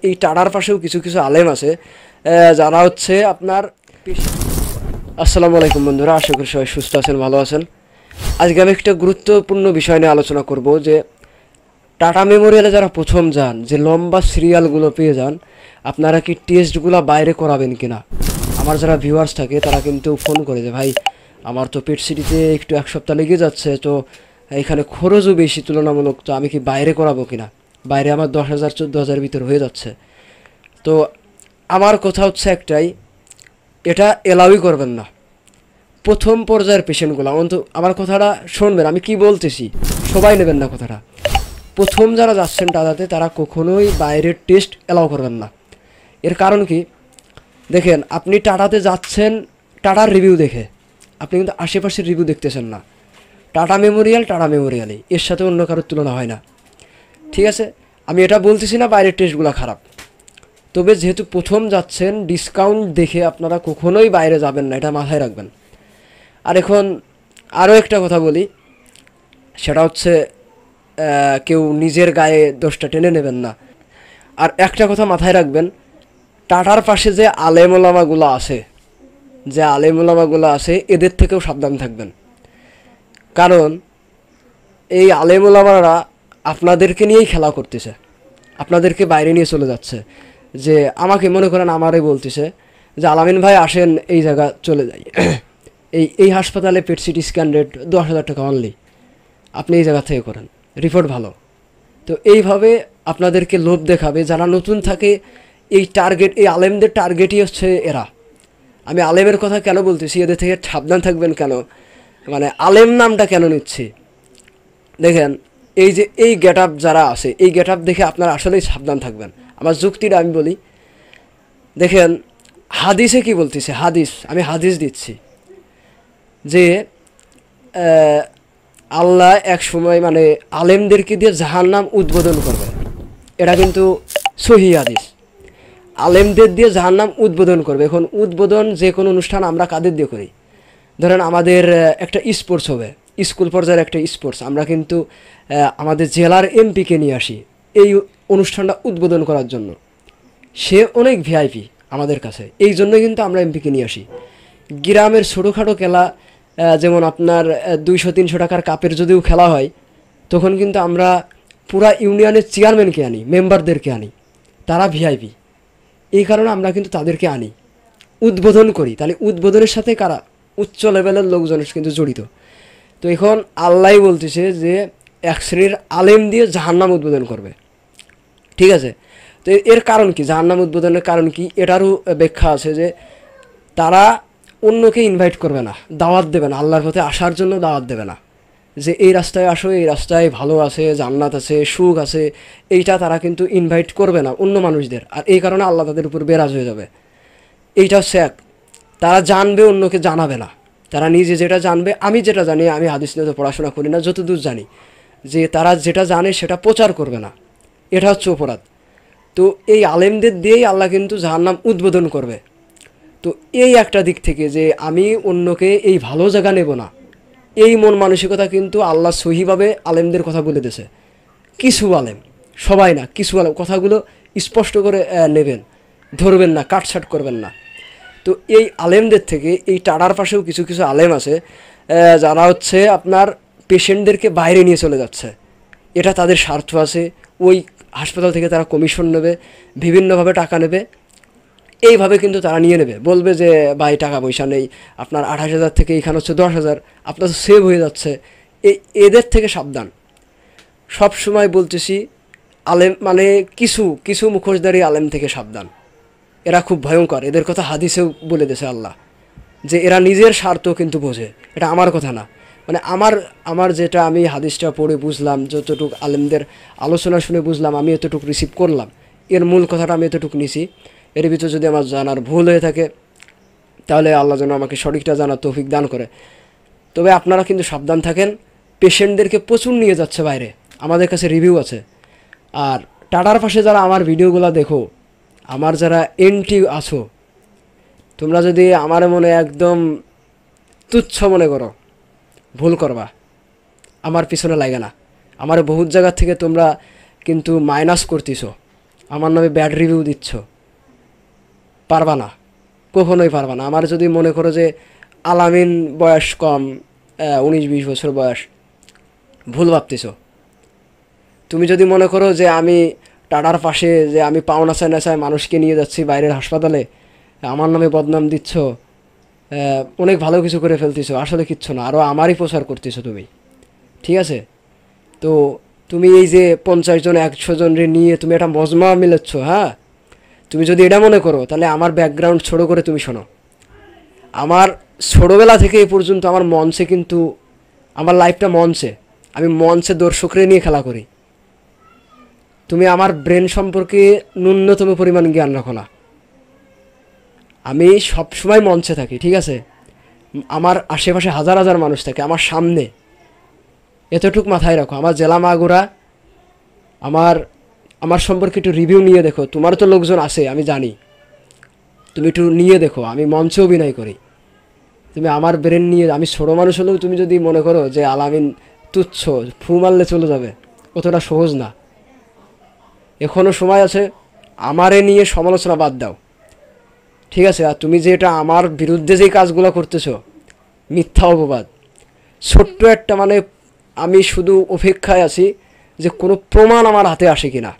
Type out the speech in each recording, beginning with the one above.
এই টাটার পাশেও কিছু কিছু আলেম আছে যারা হচ্ছে আপনার। আসসালামু আলাইকুম বন্ধুরা, আশা করি সবাই সুস্থ আছেন, ভালো আছেন। আজকে আমি একটা গুরুত্বপূর্ণ বিষয় নিয়ে আলোচনা করব যে টাটা মেমোরিয়ালে যারা প্রথম যান, যে লম্বা সিরিয়ালগুলো পেয়ে যান, আপনারা কি টেস্টগুলো বাইরে করাবেন কিনা। আমার যারা ভিউয়ার্স থাকে তারা কিন্তু ফোন করে যে ভাই আমার তো পেট সিটিতে একটু এক সপ্তাহ লেগে যাচ্ছে, তো এখানে খরচও বেশি তুলনামূলক, তো আমি কি বাইরে করাবো কিনা। বাইরে আমার 10,000 14,000 ভিতর হয়ে যাচ্ছে। তো আমার কথা হচ্ছে একটাই, এটা এলাউই করবেন না প্রথম পর্যায়ের পেশেন্টগুলো। অন্তত আমার কথাটা শুনবেন, আমি কি বলতেছি, সবাই নেবেন না কথাটা। প্রথম যারা যাচ্ছেন টাটাতে তারা কখনোই বাইরের টেস্ট এলাও করবেন না। এর কারণ কি, দেখেন আপনি টাটাতে যাচ্ছেন টাটার রিভিউ দেখে, আপনি কিন্তু আশেপাশের রিভিউ দেখতেছেন না। টাটা মেমোরিয়ালে, এর সাথে অন্য কারোর তুলনা হয় না। ঠিক আছে, আমি এটা বলতেছি না বাইরের টেস্টগুলো খারাপ, তবে যেহেতু প্রথম যাচ্ছেন ডিসকাউন্ট দেখে আপনারা কখনোই বাইরে যাবেন না, এটা মাথায় রাখবেন। আর এখন আরও একটা কথা বলি, সেটা হচ্ছে কেউ নিজের গায়ে দোষটা টেনে নেবেন না। আর একটা কথা মাথায় রাখবেন, টাটার পাশে যে আলেমোলামাগুলো আছে এদের থেকেও সাবধান থাকবেন। কারণ এই আলেমোলামারা আপনাদেরকে নিয়েই খেলা করতেছে, আপনাদেরকে বাইরে নিয়ে চলে যাচ্ছে। যে আমাকে মনে করেন আমারই বলতেছে যে আলামিন ভাই আসেন এই জায়গা চলে যাই, এই হাসপাতালে পেট সিটি স্ক্যান রেট 10,000 টাকা অনলি, আপনি এই জায়গা থেকে করেন, রিপোর্ট ভালো। তো এইভাবে আপনাদেরকে লোভ দেখাবে যারা নতুন থাকে। এই আলেমদের টার্গেটই হচ্ছে এরা। আমি আলেমের কথা কেন বলতেছি, এদের থেকে সাবধান থাকবেন কেন, মানে আলেম নামটা কেন নিচ্ছি। দেখেন এই গেট আপ যারা আছে, এই গেট আপ দেখে আপনারা আসলেই সাবধান থাকবেন। আমার যুক্তিটা আমি বলি, দেখেন হাদিসে কি বলতেছে, আমি হাদিস দিচ্ছি যে আল্লাহ এক সময় মানে আলেমদেরকে দিয়ে জাহান্নাম উদ্বোধন করবে। এটা কিন্তু সহিহ হাদিস। আলেমদের দিয়ে জাহান্নাম উদ্বোধন করবে। এখন উদ্বোধন যে কোনো অনুষ্ঠান আমরা কাদের দিয়ে করি, ধরেন আমাদের একটা স্পোর্টস হবে, স্কুল পর্যায়ের একটা স্পোর্টস, আমরা কিন্তু আমাদের জেলার এমপিকে নিয়ে আসি এই অনুষ্ঠানটা উদ্বোধন করার জন্য। সে অনেক ভিআইপি আমাদের কাছে, এই জন্যই কিন্তু আমরা এমপিকে নিয়ে আসি। গ্রামের ছোটোখাটো খেলা, যেমন আপনার 200-300 টাকার কাপের যদিও খেলা হয়, তখন কিন্তু আমরা পুরা ইউনিয়নের চেয়ারম্যানকে আনি, মেম্বারদেরকে আনি, তারা ভিআইপি। এই কারণে আমরা কিন্তু তাদেরকে আনি, উদ্বোধন করি। তাহলে উদ্বোধনের সাথে কারা, উচ্চ লেভেলের লোকজন কিন্তু জড়িত। তো এখন আল্লাহ বলতেছে যে এক শ্রেণীর আলেম দিয়ে জাহান্নাম উদ্বোধন করবে। ঠিক আছে, তো এর কারণ কি, জাহান্নাম উদ্বোধনের কারণ কি, এটারও ব্যাখ্যা আছে যে তারা অন্যকে ইনভাইট করবে না, দাওয়াত দেবে না, আল্লাহর পথে আসার জন্য দাওয়াত দেবে না, যে এই রাস্তায় আসো, এই রাস্তায় ভালো আছে, জান্নাত আছে, সুখ আছে, এইটা তারা কিন্তু ইনভাইট করবে না অন্য মানুষদের। আর এই কারণে আল্লাহ তাদের উপর বেরাজ হয়ে যাবে। এইটা হচ্ছে এক, তারা জানবে অন্যকে জানাবে না, তারা নিজে যেটা জানবে। আমি যেটা জানি, আমি হাদিস নিয়ে তো পড়াশোনা করি না, যতদূর জানি যে তারা যেটা জানে সেটা প্রচার করবে না, এটা হচ্ছে অপরাধ। তো এই আলেমদের দিয়েই আল্লাহ কিন্তু জাহান্নাম উদ্বোধন করবে। তো এই একটা দিক থেকে যে আমি অন্যকে এই ভালো জায়গা নেব না, এই মন মানসিকতা কিন্তু আল্লাহ সহিভাবে আলেমদের কথা বলে দিয়েছে। কিছু আলেম, সবাই না, কিছু আলেম কথাগুলো স্পষ্ট করে নেবেন, ধরবেন না, কাটছাট করবেন না। তো এই আলেমদের থেকে এই টাটার পাশেও কিছু কিছু আলেম আছে যারা হচ্ছে আপনার পেশেন্টদেরকে বাইরে নিয়ে চলে যাচ্ছে। এটা তাদের স্বার্থ আছে, ওই হাসপাতাল থেকে তারা কমিশন নেবে, বিভিন্নভাবে টাকা নেবে, এইভাবে কিন্তু তারা নিয়ে নেবে। বলবে যে ভাই টাকা পয়সা নেই, আপনার 28,000 থেকে এখানে হচ্ছে 10,000, আপনার তো সেভ হয়ে যাচ্ছে। এদের থেকে সাবধান। সব সময় বলতেছি, আলেম মানে কিছু কিছু মুখোশধারী আলেম থেকে সাবধান। এরা খুব ভয়ঙ্কর, এদের কথা হাদিসেও বলে দিয়েছে আল্লাহ, যে এরা নিজের স্বার্থ কিন্তু বোঝে। এটা আমার কথা না, মানে আমার যেটা আমি হাদিসটা পড়ে বুঝলাম, যতটুকু আলেমদের আলোচনা শুনে বুঝলাম, আমি এতটুকু রিসিভ করলাম, এর মূল কথাটা আমি এতটুকু নিছি। এর ভিতরে যদি আমার জানার ভুল হয়ে থাকে তাহলে আল্লাহ যেন আমাকে সঠিকটা জানার তৌফিক দান করে। তবে আপনারা কিন্তু সাবধান থাকেন, পেশেন্টদেরকে প্রচুর নিয়ে যাচ্ছে বাইরে, আমাদের কাছে রিভিউ আছে। আর টাটার পাশে যারা আমার ভিডিওগুলো দেখো, আমার যারা এনটি আছো, তোমরা যদি আমার মনে একদম তুচ্ছ মনে করো, ভুল করবা, আমার পিছনে লাগে না। আমার বহুত জায়গা থেকে তোমরা কিন্তু মাইনাস করতেছো, আমার নামে ব্যাড রিভিউ দিচ্ছ, পারবা না, কখনোই পারবা না। আমার যদি মনে করো যে আলামিন বয়স কম, 19-20 বছর বয়স, ভুল ভাবতেছ। তুমি যদি মনে করো যে আমি টাটার পাশে যে আমি পাওনা চায় না চায় মানুষকে নিয়ে যাচ্ছি বাইরের হাসপাতালে, আমার নামে বদনাম দিচ্ছ, অনেক ভালো কিছু করে ফেলতেছো, আসলে কিচ্ছু না, আরও আমারই প্রচার করতেছো তুমি। ঠিক আছে? তো তুমি এই যে 50 জন 100 জনরে নিয়ে তুমি একটা মজমা মিলাচ্ছ, হ্যাঁ, তুমি যদি এটা মনে করো তাহলে আমার ব্যাকগ্রাউন্ড ছোট করে তুমি শোনো। আমার ছোটোবেলা থেকে এই পর্যন্ত আমার মঞ্চে কিন্তু আমার লাইফটা মঞ্চে, আমি মঞ্চে দর্শকরে নিয়ে খেলা করি। তুমি আমার ব্রেন সম্পর্কে ন্যূনতম পরিমাণ জ্ঞান রাখো না। আমি সবসময় মঞ্চে থাকি, ঠিক আছে? আমার আশেপাশে হাজার হাজার মানুষ থাকে আমার সামনে, এতটুক মাথায় রাখো। আমার জেলা মাগুরা, আমার আমার সম্পর্কে একটু রিভিউ নিয়ে দেখো। তোমার তো লোকজন আছে আমি জানি, তুমি একটু নিয়ে দেখো, আমি মঞ্চে অভিনয় করি। তুমি আমার ব্রেন নিয়ে, আমি ছোটো মানুষ হলেও তুমি যদি মনে করো যে আলামিন তুচ্ছ, ফু মারলে চলে যাবে, অতটা সহজ না। এখনও সময় আছে, আমারে নিয়ে সমালোচনা বাদ দাও, ঠিক আছে? আর তুমি যে এটা আমার বিরুদ্ধে যে কাজগুলো করতেছো, মিথ্যা অপবাদ, ছোট্ট একটা মানে, আমি শুধু অপেক্ষায় আছি যে কোনো প্রমাণ আমার হাতে আসে কি না।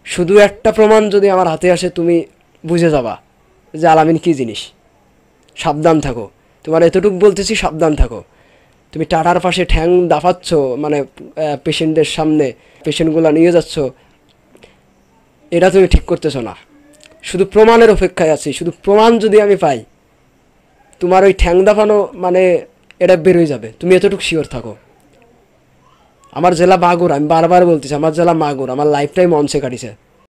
শুধু একটা প্রমাণ যদি আমার হাতে আসে, তুমি বুঝে যাবা যে আলামিন কী জিনিস। সাবধান থাকো, তোমার এতটুকু বলতেছি, সাবধান থাকো। তুমি টাটার পাশে ঠ্যাং দাফাচ্ছ, মানে পেশেন্টদের সামনে পেশেন্টগুলো নিয়ে যাচ্ছ, এটা তুমি ঠিক করতেছো না। শুধু প্রমাণের অপেক্ষায় আছি, শুধু প্রমাণ যদি আমি পাই, তোমার ওই ঠ্যাং দাফানো মানে এটা বেরোয় যাবে, তুমি এতটুকু শিওর থাকো। আমার জেলা মাগুর, আমি বারবার বলতেছি আমার জেলা মাগুর, আমার লাইফটাই মঞ্চে কাটিছে।